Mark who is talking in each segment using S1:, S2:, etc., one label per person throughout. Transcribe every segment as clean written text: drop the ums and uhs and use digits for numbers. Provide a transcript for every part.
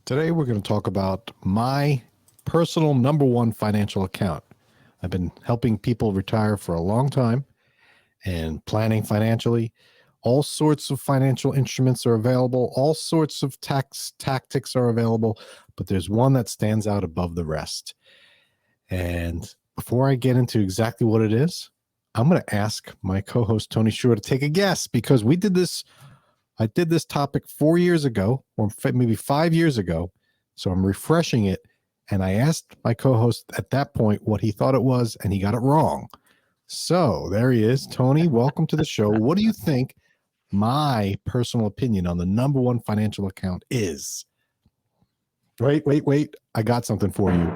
S1: Today, we're going to talk about my personal number one financial account. I've been helping people retire for a long time and planning financially. All sorts of financial instruments are available. All sorts of tax tactics are available, but there's one that stands out above the rest. And before I get into exactly what it is, I'm going to ask my co-host Tony Shore to take a guess because I did this topic 4 years ago, or maybe 5 years ago. So I'm refreshing it. And I asked my co-host at that point what he thought it was, and he got it wrong. So there he is. Tony, welcome to the show. What do you think my personal opinion on the number one financial account is? Wait. I got something for you.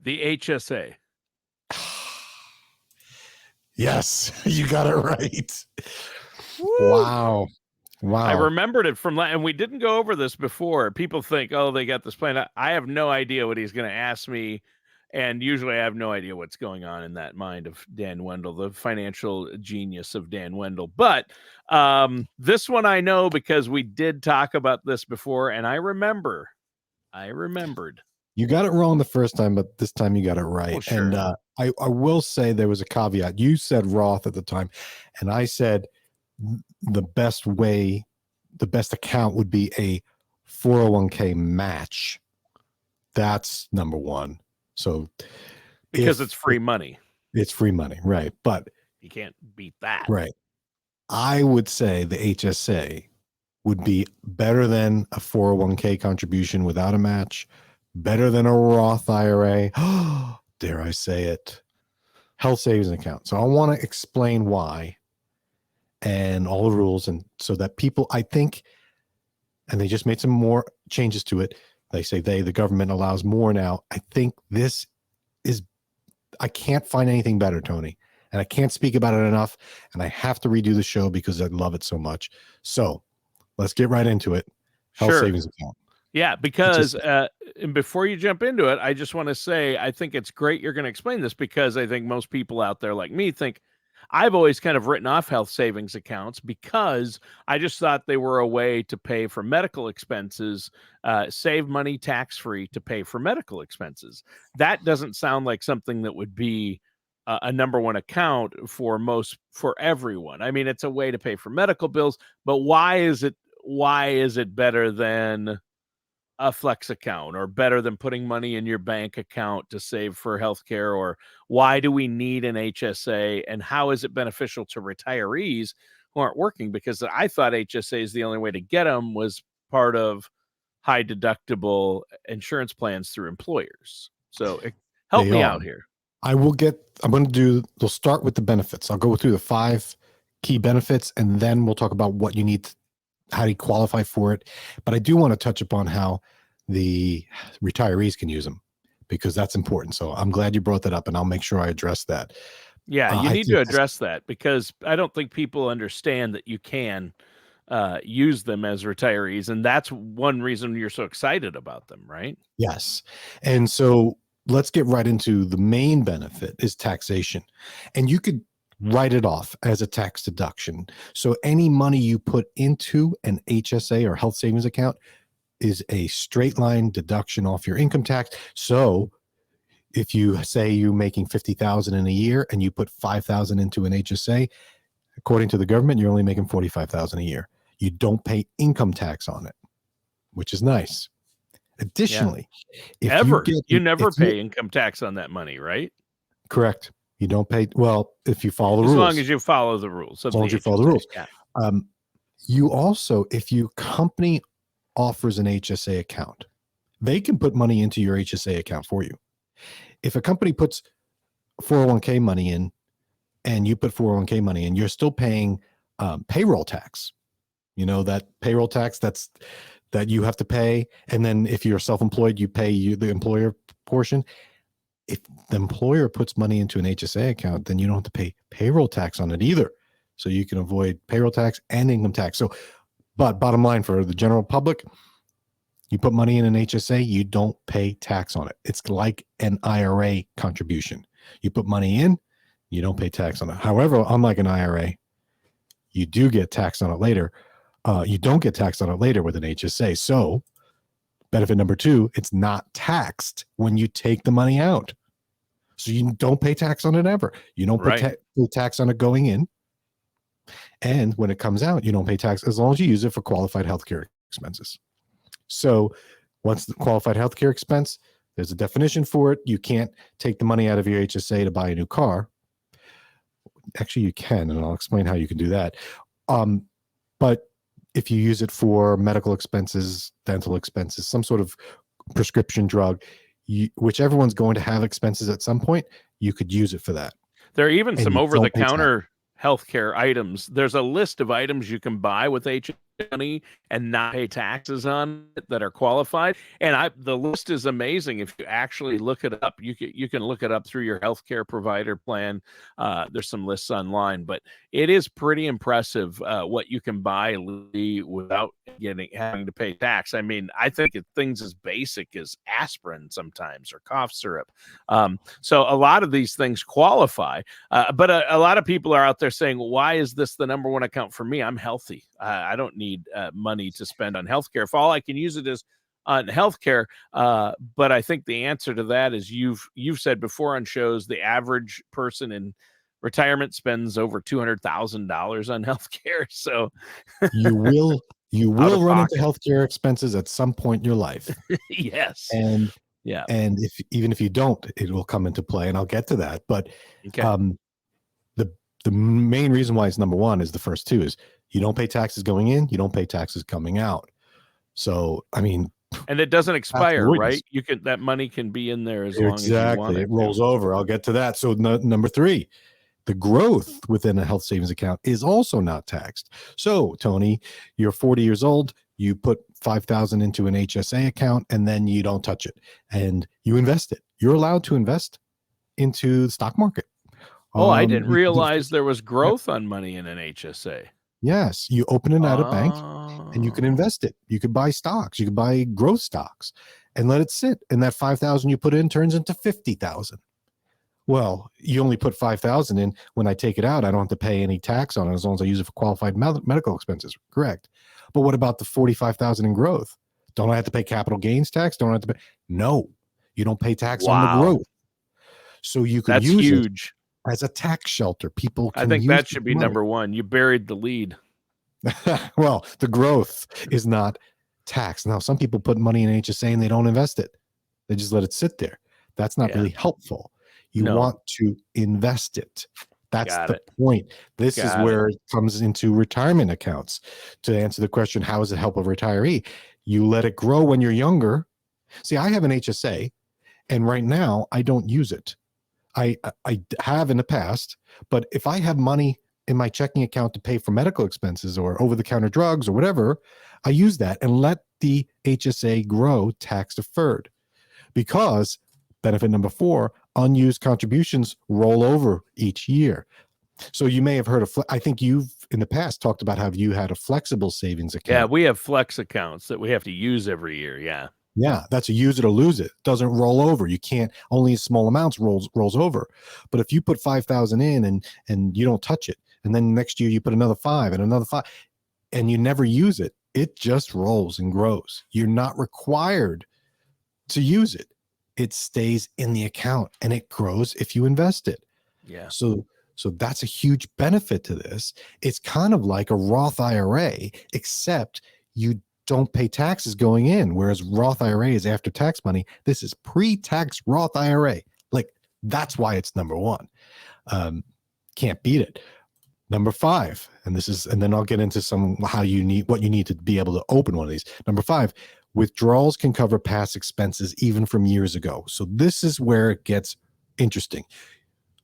S2: The HSA.
S1: Yes, you got it right.
S2: Woo!
S1: Wow.
S2: I remembered it from, and we didn't go over this before. People think, oh, they got this plan. I have no idea what he's going to ask me. And usually I have no idea what's going on in that mind of Dan Wendell, the financial genius of Dan Wendell. But this one I know because we did talk about this before, and I remembered.
S1: You got it wrong the first time, but this time you got it right.
S2: Oh, sure.
S1: And I will say there was a caveat. You said Roth at the time, and I said the best account would be a 401k match. That's number one. So
S2: because it's free money.
S1: It's free money, right? But
S2: you can't beat that.
S1: Right. I would say the HSA would be better than a 401k contribution without a match, better than a Roth IRA. Dare I say it? Health savings account. So I want to explain why and all the rules, and so that people, I think, and they just made some more changes to it. They say the government allows more now. I think this is, I can't find anything better, Tony, and I can't speak about it enough, and I have to redo the show because I love it so much. So let's get right into it. Health savings account.
S2: Yeah, because and before you jump into it, I just want to say I think it's great you're going to explain this because I think most people out there like me think I've always kind of written off health savings accounts because I just thought they were a way to pay for medical expenses, save money tax-free to pay for medical expenses. That doesn't sound like something that would be a number one account for everyone. I mean, it's a way to pay for medical bills, but why is it better than a flex account or better than putting money in your bank account to save for healthcare? Or why do we need an HSA, and how is it beneficial to retirees who aren't working? Because I thought HSA is the only way to get them was part of high deductible insurance plans through employers. So help me out here.
S1: We'll start with the benefits. I'll go through the 5 key benefits, and then we'll talk about what you need how do you qualify for it. But I do want to touch upon how the retirees can use them because that's important. So I'm glad you brought that up, and I'll make sure I address that.
S2: Yeah, you need to address that because I don't think people understand that you can use them as retirees. And that's one reason you're so excited about them, right?
S1: Yes. And so let's get right into the main benefit is taxation. And you could write it off as a tax deduction. So any money you put into an HSA or health savings account is a straight line deduction off your income tax. So if you say you're making $50,000 in a year and you put $5,000 into an HSA, according to the government, you're only making $45,000 a year. You don't pay income tax on it, which is nice. Additionally,
S2: you never pay income tax on that money, right?
S1: Correct. You don't pay. Well, if you follow the rules.
S2: As long as you follow the rules.
S1: As long as you follow the rules.
S2: Yeah.
S1: You also, if your company offers an HSA account, they can put money into your HSA account for you. If a company puts 401k money in and you put 401k money in, you're still paying payroll tax. You know, that payroll tax that you have to pay. And then if you're self-employed, you pay the employer portion. If the employer puts money into an HSA account, then you don't have to pay payroll tax on it either. So you can avoid payroll tax and income tax. So, but bottom line for the general public, you put money in an HSA, you don't pay tax on it. It's like an IRA contribution. You put money in, You don't pay tax on it. However, unlike an IRA, you do get taxed on it later. You don't get taxed on it later with an HSA. So benefit number 2, it's not taxed when you take the money out. So you don't pay tax on it ever. You don't pay tax on it going in. And when it comes out, you don't pay tax as long as you use it for qualified healthcare expenses. So once the qualified healthcare expense, there's a definition for it. You can't take the money out of your HSA to buy a new car. Actually, you can, and I'll explain how you can do that. But if you use it for medical expenses, dental expenses, some sort of prescription drug, whichever one's going to have expenses at some point, you could use it for that.
S2: There are even some over-the-counter healthcare items. There's a list of items you can buy with HSA money and not pay taxes on it that are qualified. And the list is amazing. If you actually look it up, you can look it up through your healthcare provider plan. There's some lists online, but it is pretty impressive what you can buy without having to pay tax. I mean, I think things as basic as aspirin sometimes or cough syrup. So a lot of these things qualify, but a lot of people are out there saying, why is this the number one account for me? I'm healthy. I don't need money to spend on healthcare. If all I can use it is on healthcare, but I think the answer to that is you've said before on shows the average person in retirement spends over $200,000 on healthcare. So
S1: you will run into healthcare expenses at some point in your life.
S2: Yes.
S1: And even if you don't, it will come into play, and I'll get to that. But the main reason why it's number 1 is the first 2 is you don't pay taxes going in, you don't pay taxes coming out. So, I mean,
S2: and it doesn't expire, right? That money can be in there as long as you want it.
S1: It rolls over. I'll get to that. So number 3, the growth within a health savings account is also not taxed. So, Tony, you're 40 years old, you put $5,000 into an HSA account, and then you don't touch it, and you invest it. You're allowed to invest into the stock market.
S2: Oh, I didn't realize there was growth on money in an HSA.
S1: Yes, you open it at a bank, and you can invest it. You could buy stocks. You could buy growth stocks, and let it sit. And that $5,000 you put in turns into $50,000. Well, you only put $5,000 in. When I take it out, I don't have to pay any tax on it as long as I use it for qualified medical expenses. Correct. But what about the $45,000 in growth? Don't I have to pay capital gains tax? Don't I have to pay? No, you don't pay tax on the growth. So you could use huge. It as a tax shelter. People can
S2: I think that should be number 1. You buried the lead.
S1: Well, the growth is not taxed. Now, some people put money in HSA and they don't invest it. They just let it sit there. That's not really helpful. You want to invest it. That's the point. This is where it comes into retirement accounts. To answer the question, how does it help a retiree? You let it grow when you're younger. See, I have an HSA, and right now I don't use it. I have in the past, but if I have money in my checking account to pay for medical expenses or over-the-counter drugs or whatever, I use that and let the HSA grow tax deferred. Because benefit number 4, unused contributions roll over each year. So you may have heard of, I think you've in the past talked about how you had a flexible savings account.
S2: Yeah, we have flex accounts that we have to use every year. Yeah.
S1: Yeah, that's a use it or lose it. Doesn't roll over. You can't, only small amounts rolls over. But if you put 5,000 in and you don't touch it, and then next year you put another 5 and another 5, and you never use it, it just rolls and grows. You're not required to use it. It stays in the account and it grows if you invest it.
S2: Yeah.
S1: So that's a huge benefit to this. It's kind of like a Roth IRA, except you don't pay taxes going in, whereas Roth IRA is after tax money. This is pre-tax Roth IRA. Like, that's why it's number 1. Can't beat it. Number 5, and then I'll get into what you need to be able to open one of these. Number 5, withdrawals can cover past expenses even from years ago. So this is where it gets interesting.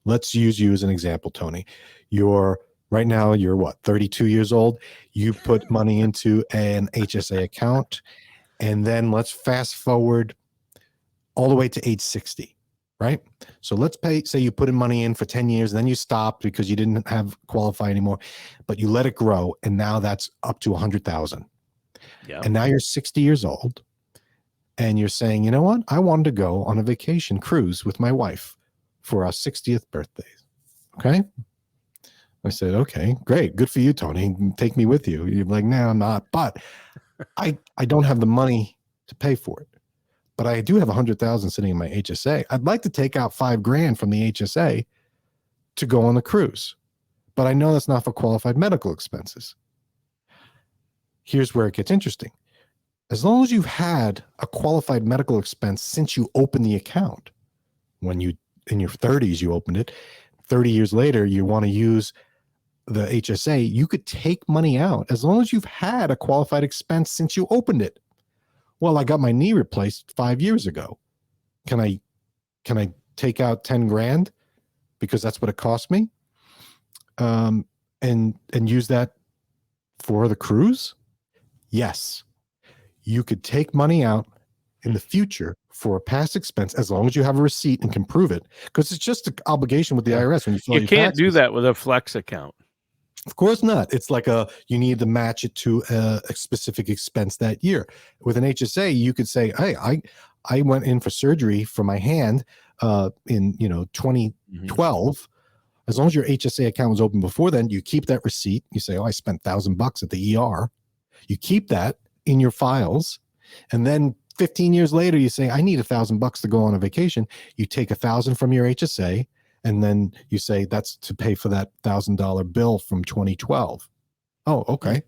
S1: Let's use you as an example, Tony. Right now, you're what, 32 years old? You put money into an HSA account, and then let's fast forward all the way to age 60, right? So let's say you put in money in for 10 years, and then you stopped because you didn't have qualify anymore, but you let it grow, and now that's up to 100,000. Yeah. And now you're 60 years old, and you're saying, you know what? I wanted to go on a vacation cruise with my wife for our 60th birthday. Okay. I said, okay, great. Good for you, Tony. Take me with you. You're like, no, I'm not. But I don't have the money to pay for it. But I do have 100,000 sitting in my HSA. I'd like to take out $5,000 from the HSA to go on the cruise. But I know that's not for qualified medical expenses. Here's where it gets interesting. As long as you've had a qualified medical expense since you opened the account, when you in your 30s you opened it, 30 years later you want to use the HSA, you could take money out as long as you've had a qualified expense since you opened it. Well, I got my knee replaced 5 years ago. Can I take out 10 grand because that's what it cost me? And use that for the cruise? Yes. You could take money out in the future for a past expense as long as you have a receipt and can prove it, because it's just an obligation with the IRS when you fill
S2: You
S1: your
S2: can't do
S1: taxes.
S2: that with a flex account.
S1: Of course not. It's like you need to match it to a specific expense that year. With an HSA, you could say, hey, I went in for surgery for my hand in 2012. As long as your HSA account was open before then, you keep that receipt. You say, oh, I spent $1,000 at the ER. You keep that in your files. And then 15 years later, you say, I need $1,000 to go on a vacation. You take $1,000 from your HSA, and then you say that's to pay for that $1,000 bill from 2012. Oh, okay.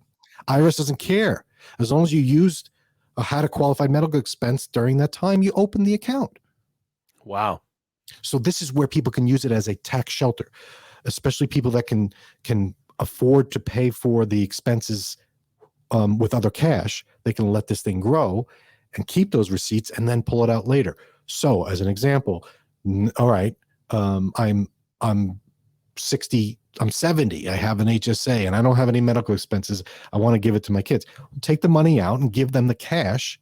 S1: IRS doesn't care. As long as you had a qualified medical expense during that time, you open the account.
S2: Wow.
S1: So this is where people can use it as a tax shelter, especially people that can afford to pay for the expenses with other cash. They can let this thing grow and keep those receipts and then pull it out later. So as an example, all right, I'm 60, I'm 70, I have an HSA and I don't have any medical expenses. I want to give it to my kids. Take the money out and give them the cash.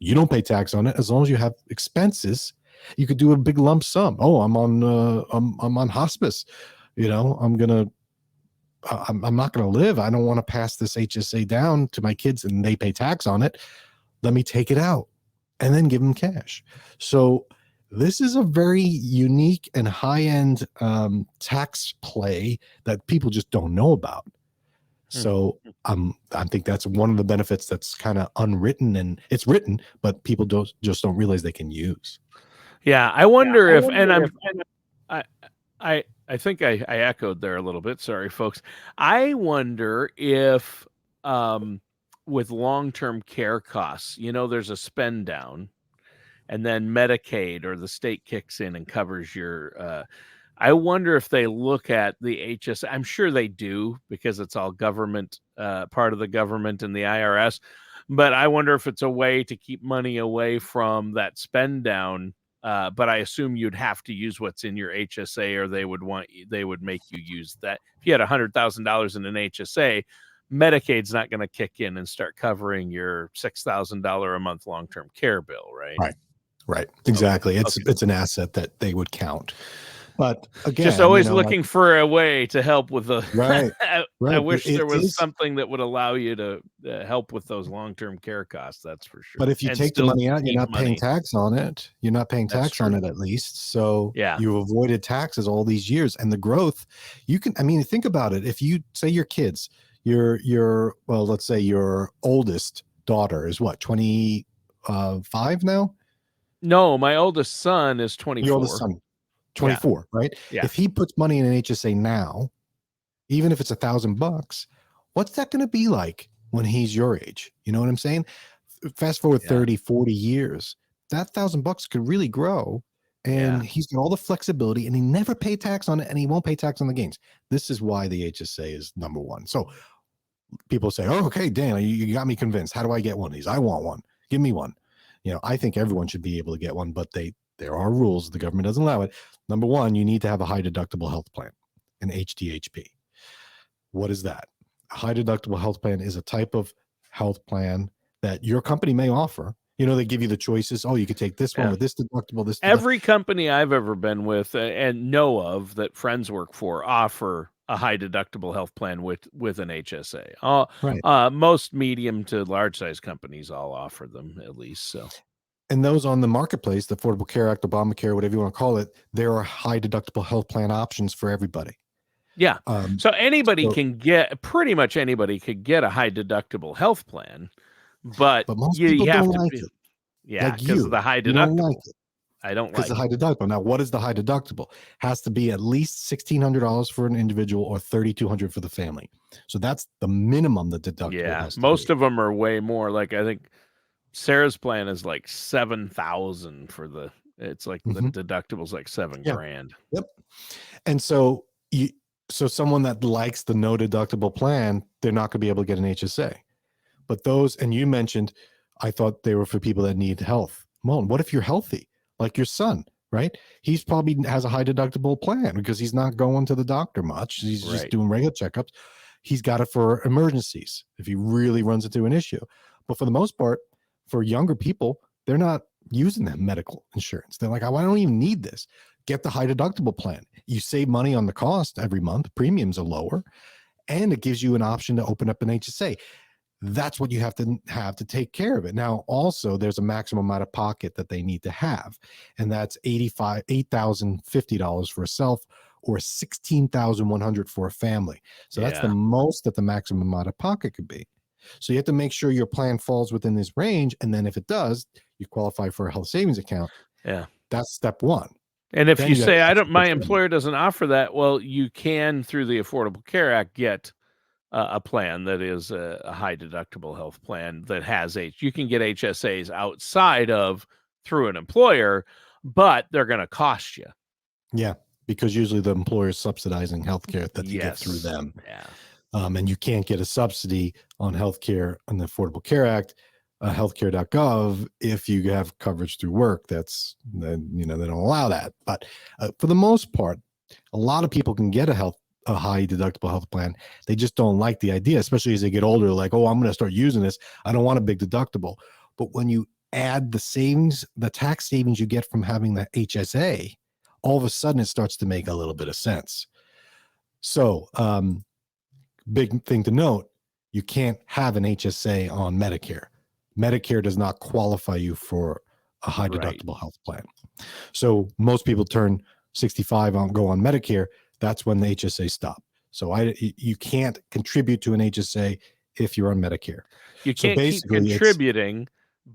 S1: You don't pay tax on it as long as you have expenses. You could do a big lump sum. Oh, I'm on hospice. I'm not going to live. I don't want to pass this HSA down to my kids and they pay tax on it. Let me take it out and then give them cash. So this is a very unique and high-end tax play that people just don't know about. So I think that's one of the benefits that's kind of unwritten, and it's written, but people don't realize they can use.
S2: Yeah, I wonder if, and I think I echoed there a little bit. Sorry, folks. I wonder if with long-term care costs, there's a spend down, and then Medicaid or the state kicks in and covers your. I wonder if they look at the HSA. I'm sure they do because it's all government, part of the government and the IRS. But I wonder if it's a way to keep money away from that spend down. But I assume you'd have to use what's in your HSA, or they would make you use that. If you had $100,000 in an HSA, Medicaid's not going to kick in and start covering your $6,000 a month long-term care bill, right?
S1: Right. Exactly.
S2: Okay.
S1: It's an asset that they would count. But again,
S2: just always looking for a way to help with the
S1: right.
S2: I wish there was something that would allow you to help with those long-term care costs. That's for sure.
S1: But if you take the money out, you're not paying tax on it. You're not paying tax on it, at least. So you avoided taxes all these years, and the growth. Think about it. If you say your kids, let's say your oldest daughter is what, 25 now?
S2: No, my oldest son is 24.
S1: Your oldest son. 24, right?
S2: Yeah.
S1: If he puts money in an HSA now, even if it's $1,000, what's that going to be like when he's your age? You know what I'm saying? Fast forward 30, 40 years, that $1,000 could really grow, and he's got all the flexibility, and he never paid tax on it, and he won't pay tax on the gains. This is why the HSA is number one. So people say, oh, okay, Dan, you got me convinced. How do I get one of these? I want one. Give me one. I think everyone should be able to get one, but there are rules. The government doesn't allow it. Number one, you need to have a high deductible health plan, an HDHP. What is that? A high deductible health plan is a type of health plan that your company may offer. They give you the choices. Oh, you could take this one with this deductible.
S2: Every company I've ever been with and know of that friends work for offer a high deductible health plan with an HSA.
S1: Right.
S2: Most medium to large size companies all offer them, at least. So.
S1: and those on the marketplace, the Affordable Care Act, Obamacare, whatever you want to call it, there are high deductible health plan options for everybody.
S2: Yeah. So anybody
S1: so-
S2: can get, pretty much anybody could get a high deductible health plan, but
S1: most
S2: you
S1: people
S2: have
S1: don't
S2: to
S1: like
S2: be,
S1: it.
S2: yeah,
S1: Like
S2: because of the high
S1: you don't like
S2: deductible.
S1: it
S2: I don't
S1: because
S2: like
S1: the high deductible. Now, what is the high deductible? Has to be at least $1,600 for an individual or $3,200 for the family. So that's the minimum the deductible
S2: Yeah,
S1: has to
S2: most
S1: be.
S2: of them are way more. Like I think Sarah's plan is like 7,000 for the. It's like the
S1: Mhm.
S2: deductible's like $7
S1: Yeah.
S2: grand.
S1: Yep. And so someone that likes the no deductible plan, they're not going to be able to get an HSA. But those, and you mentioned, I thought they were for people that need health. Well, what if you're healthy, like your son, right? He's probably has a high deductible plan because he's not going to the doctor much. He's just
S2: Right.
S1: doing regular checkups. He's got it for emergencies if he really runs into an issue. But for the most part, for younger people, they're not using that medical insurance. They're like, oh, I don't even need this. Get the high deductible plan. You save money on the cost every month. Premiums are lower, and it gives you an option to open up an HSA. That's what you have to take care of it. Now, also, there's a maximum out of pocket that they need to have, and that's $8,050 for a self or $16,100 for a family. So that's the
S2: Yeah.
S1: most that the maximum out of pocket could be. So you have to make sure your plan falls within this range, and then if it does, you qualify for a health savings account.
S2: Yeah.
S1: That's step one.
S2: And if
S1: Then
S2: you
S1: you have
S2: say,
S1: to
S2: I don't,
S1: actually
S2: my
S1: perform it.
S2: employer doesn't offer that, well, you can, through the Affordable Care Act, get a plan that is a high deductible health plan that has you can get HSAs outside of through an employer, but they're going to cost you.
S1: Yeah, because usually the employer is subsidizing healthcare that you get through
S2: Yes.
S1: them.
S2: Yeah.
S1: And you can't get a subsidy on healthcare on the Affordable Care Act, healthcare.gov, if you have coverage through work. That's, they don't allow that. But for the most part, a lot of people can get a high deductible health plan. They just don't like the idea, especially as they get older. Like, oh, I'm going to start using this. I don't want a big deductible. But when you add the savings, the tax savings you get from having the HSA, all of a sudden it starts to make a little bit of sense. So, big thing to note, you can't have an HSA on Medicare. Medicare does not qualify you for a high deductible health plan. So most people turn 65 on, go on Medicare. That's when the HSA stop. So you can't contribute to an HSA if you're on Medicare.
S2: You
S1: So
S2: can't keep
S1: basically
S2: contributing,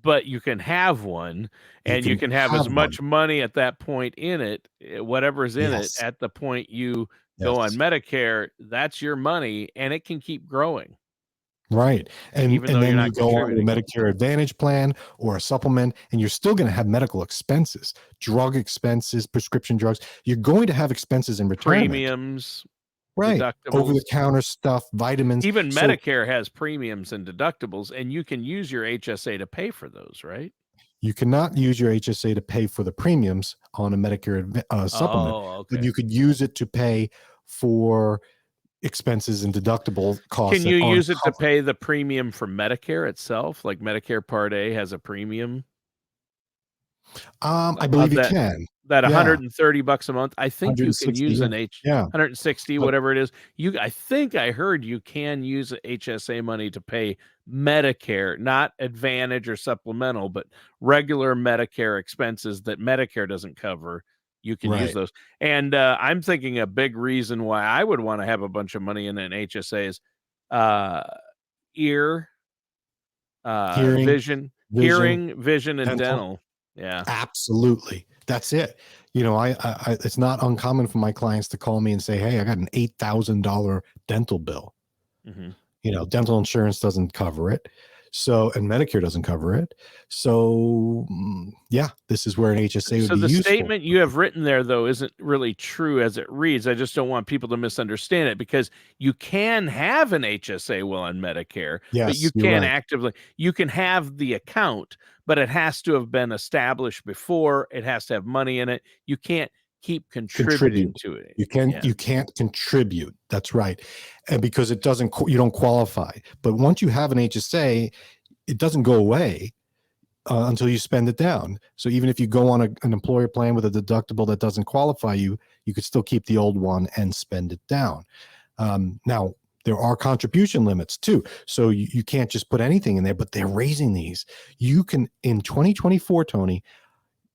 S2: but you can have one, and you can have as much money at that point in it, whatever's in it,
S1: Yes.
S2: at the point you go on
S1: Yes.
S2: Medicare. That's your money, and it can keep growing.
S1: Right. And
S2: even though you're
S1: then you
S2: not
S1: go on to a
S2: contributing.
S1: Medicare Advantage plan or a supplement, and you're still going to have medical expenses, drug expenses, prescription drugs. You're going to have expenses in retirement.
S2: Premiums,
S1: Right. Over the
S2: deductibles.
S1: counter stuff, vitamins.
S2: Even
S1: So
S2: Medicare has premiums and deductibles, and you can use your HSA to pay for those, right?
S1: you cannot use your HSA to pay for the premiums on a Medicare supplement,
S2: Oh,
S1: but
S2: okay.
S1: you could use it to pay for expenses and deductible costs
S2: Can
S1: that
S2: you
S1: aren't
S2: use it to
S1: covered.
S2: pay the premium for Medicare itself? Like Medicare Part A has a premium
S1: I believe
S2: of
S1: you
S2: that
S1: can.
S2: that
S1: Yeah.
S2: $130 a month. I think you can
S1: 160.
S2: use
S1: Yeah.
S2: an
S1: Yeah.
S2: 160,
S1: But
S2: whatever it is. I think I heard you can use HSA money to pay Medicare, not Advantage or supplemental, but regular Medicare expenses that Medicare doesn't cover. You can use
S1: right.
S2: those. And I'm thinking a big reason why I would want to have a bunch of money in an HSA is uh, ear,
S1: Hearing,
S2: vision,
S1: vision,
S2: and
S1: dental.
S2: dental. Yeah.
S1: Absolutely. That's it. I it's not uncommon for my clients to call me and say, hey, I got an $8,000 dental bill.
S2: Mm-hmm.
S1: Dental insurance doesn't cover it. So, and Medicare doesn't cover it. So, yeah, this is where an HSA would
S2: So
S1: be
S2: the
S1: useful.
S2: statement you have written there, though, isn't really true as it reads. I just don't want people to misunderstand it, because you can have an HSA while on Medicare, but
S1: Yes,
S2: you
S1: you're
S2: can
S1: right.
S2: you can have the account, but it has to have been established before. It has to have money in it. You can't keep contributing
S1: Contribute.
S2: to it.
S1: You can't contribute. That's right. And because it doesn't, you don't qualify. But once you have an HSA, it doesn't go away until you spend it down. So even if you go on an employer plan with a deductible that doesn't qualify you, you could still keep the old one and spend it down. Now, There are contribution limits too. So you can't just put anything in there, but they're raising these. You can, in 2024, Tony,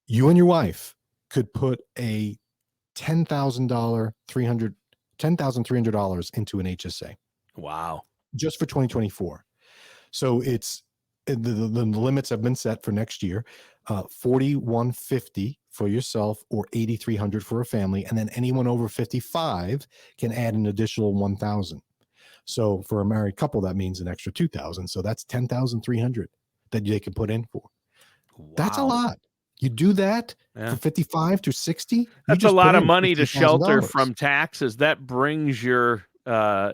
S1: you and your wife could put a $10,300 into an HSA.
S2: Wow.
S1: Just for 2024. So it's the limits have been set for next year, 4,150 for yourself or 8,300 for a family, and then anyone over 55 can add an additional 1,000. So for a married couple, that means an extra 2,000. So that's 10,300 that they can put in for.
S2: Wow.
S1: That's a lot. You do that for 55 to 60.
S2: That's a lot of money to shelter from taxes. That brings your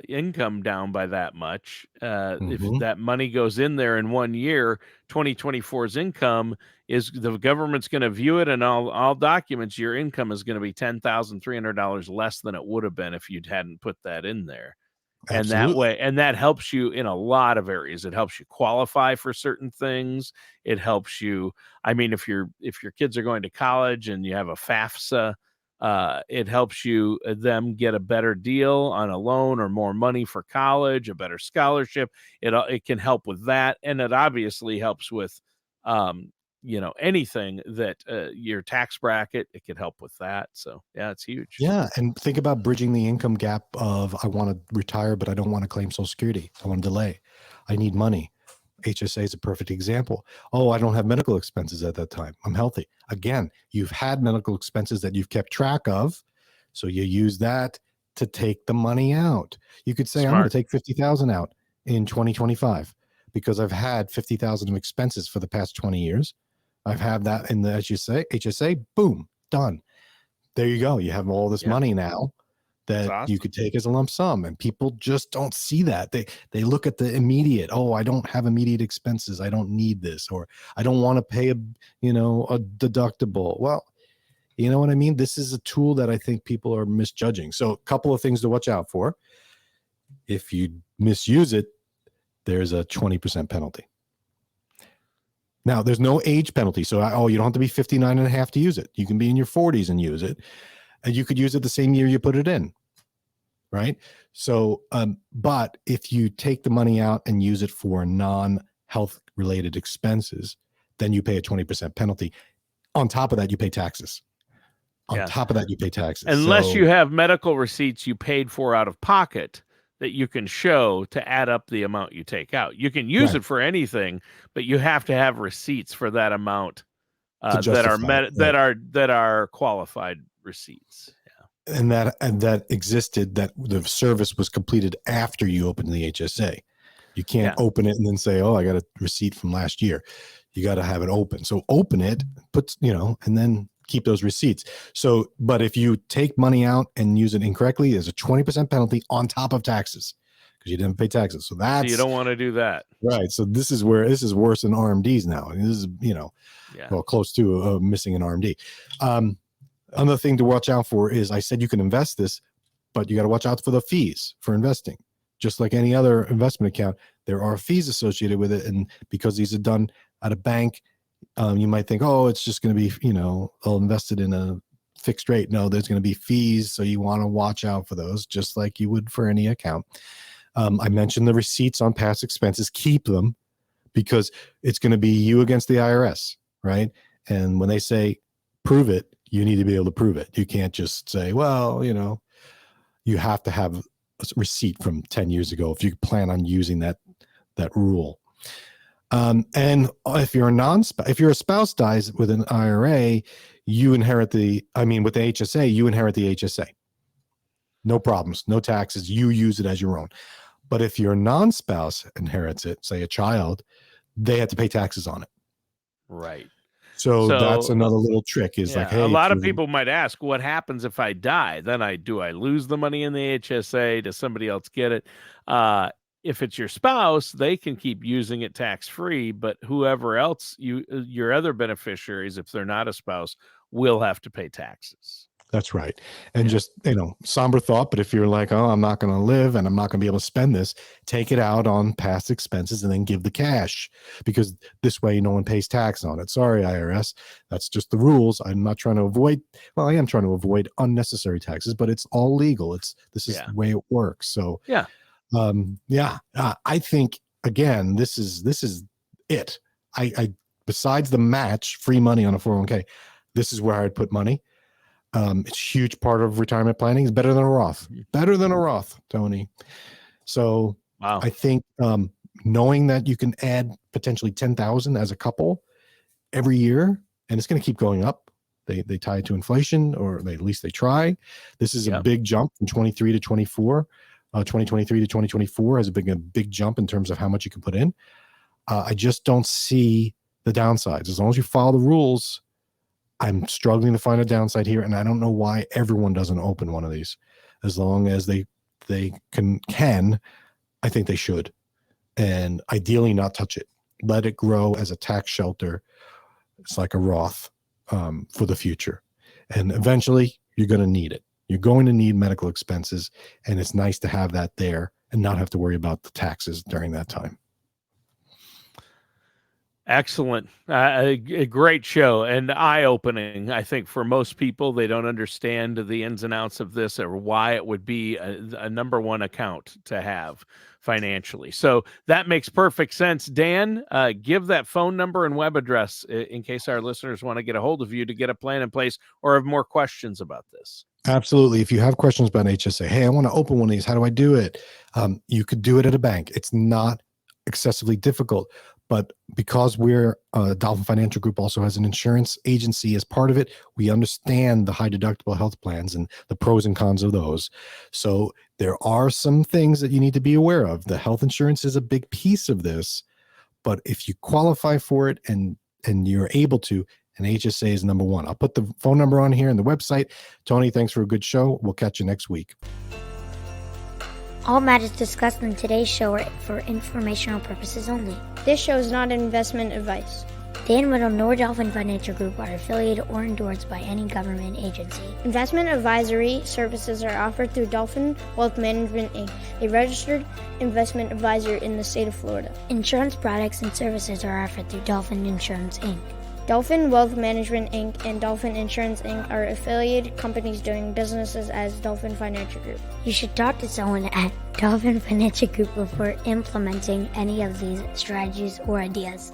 S2: income down by that much. If that money goes in there in 1 year, 2024's income is, the government's going to view it, and all documents, your income is going to be $10,300 less than it would have been if you hadn't put that in there. And that way, and that helps you in a lot of areas. It helps you qualify for certain things. It helps you. I mean, if your kids are going to college and you have a FAFSA, it helps you them get a better deal on a loan or more money for college, a better scholarship. It can help with that, and it obviously helps with anything that your tax bracket, it could help with that. So yeah, it's huge.
S1: Yeah. And think about bridging the income gap of, I want to retire, but I don't want to claim Social Security. I want to delay. I need money. HSA is a perfect example. Oh, I don't have medical expenses at that time. I'm healthy. Again, you've had medical expenses that you've kept track of. So you use that to take the money out. You could say, I'm going to take 50,000 out in 2025 because I've had 50,000 of expenses for the past 20 years. I've had that in the HSA, boom, done. There you go. You have all this money now that you could take as a lump sum, and people just don't see that. They look at the immediate. Oh, I don't have immediate expenses. I don't need this, or I don't want to pay a deductible. Well, you know what I mean? This is a tool that I think people are misjudging. So a couple of things to watch out for. If you misuse it, there's a 20% penalty. Now, there's no age penalty. So, you don't have to be 59 and a half to use it. You can be in your 40s and use it. And you could use it the same year you put it in, right? So, but if you take the money out and use it for non-health related expenses, then you pay a 20% penalty. On top of that, you pay taxes. Top of that, you pay taxes.
S2: Unless you have medical receipts you paid for out of pocket that you can show to add up the amount you take out. You can use it for anything, but you have to have receipts for that amount that are qualified receipts. Yeah.
S1: And that existed, that the service was completed after you opened the HSA. You can't open it and then say, oh, I got a receipt from last year. You got to have it open. So open it, and then keep those receipts. So, but if you take money out and use it incorrectly, there's a 20% penalty on top of taxes because you didn't pay taxes. So you
S2: don't want to do that.
S1: Right. So this is worse than RMDs now. I mean, this is, well, close to missing an RMD. Another thing to watch out for is, I said you can invest this, but you got to watch out for the fees for investing. Just like any other investment account, there are fees associated with it. And because these are done at a bank, you might think, oh, it's just going to be, I'll invest it in a fixed rate. No, there's going to be fees. So you want to watch out for those, just like you would for any account. I mentioned the receipts on past expenses. Keep them, because it's going to be you against the IRS, right? And when they say prove it, you need to be able to prove it. You can't just say, well, you have to have a receipt from 10 years ago if you plan on using that rule. And if you're a spouse dies with an IRA, you inherit with the HSA, you inherit the HSA. No problems, no taxes. You use it as your own. But if your non-spouse inherits it, say a child, they have to pay taxes on it.
S2: Right.
S1: So that's another little trick is like, hey,
S2: a lot of people might ask, what happens if I die? Then do I lose the money in the HSA? Does somebody else get it? If it's your spouse, they can keep using it tax-free, but whoever else, your other beneficiaries, if they're not a spouse, will have to pay taxes.
S1: That's right. And just, somber thought, but if you're like, oh, I'm not going to live and I'm not going to be able to spend this, take it out on past expenses and then give the cash, because this way no one pays tax on it. Sorry, IRS. That's just the rules. I'm not trying to avoid, I am trying to avoid unnecessary taxes, but it's all legal. This is the way it works. So I think again, this is it. I besides the match, free money on a 401k, this is where I'd put money. It's a huge part of retirement planning. It's better than a Roth. Better than a Roth, Tony. So
S2: Wow.
S1: I think knowing that you can add potentially 10,000 as a couple every year, and it's going to keep going up. They tie it to inflation, or at least they try. This is a big jump from 23 to 24. 2023 to 2024 has a big jump in terms of how much you can put in. I just don't see the downsides. As long as you follow the rules, I'm struggling to find a downside here, and I don't know why everyone doesn't open one of these. As long as they can, I think they should, and ideally not touch it. Let it grow as a tax shelter. It's like a Roth for the future, and eventually you're going to need it. You're going to need medical expenses, and it's nice to have that there and not have to worry about the taxes during that time.
S2: Excellent. A great show and eye-opening. I think for most people, they don't understand the ins and outs of this or why it would be a number one account to have financially. So that makes perfect sense. Dan, give that phone number and web address in case our listeners want to get a hold of you to get a plan in place or have more questions about this.
S1: Absolutely. If you have questions about HSA, hey, I want to open one of these. How do I do it? You could do it at a bank. It's not excessively difficult. But because we're Dolphin Financial Group also has an insurance agency as part of it, we understand the high deductible health plans and the pros and cons of those. So there are some things that you need to be aware of. The health insurance is a big piece of this, but if you qualify for it and you're able to, and HSA is number one. I'll put the phone number on here and the website. Tony, thanks for a good show. We'll catch you next week.
S3: All matters discussed in today's show are for informational purposes only.
S4: This show is not investment advice.
S3: Dan Riddle nor Dolphin Financial Group are affiliated or endorsed by any government agency.
S4: Investment advisory services are offered through Dolphin Wealth Management, Inc., a registered investment advisor in the state of Florida.
S3: Insurance products and services are offered through Dolphin Insurance, Inc.
S4: Dolphin Wealth Management, Inc. and Dolphin Insurance, Inc. are affiliated companies doing businesses as Dolphin Financial Group.
S3: You should talk to someone at Dolphin Financial Group before implementing any of these strategies or ideas.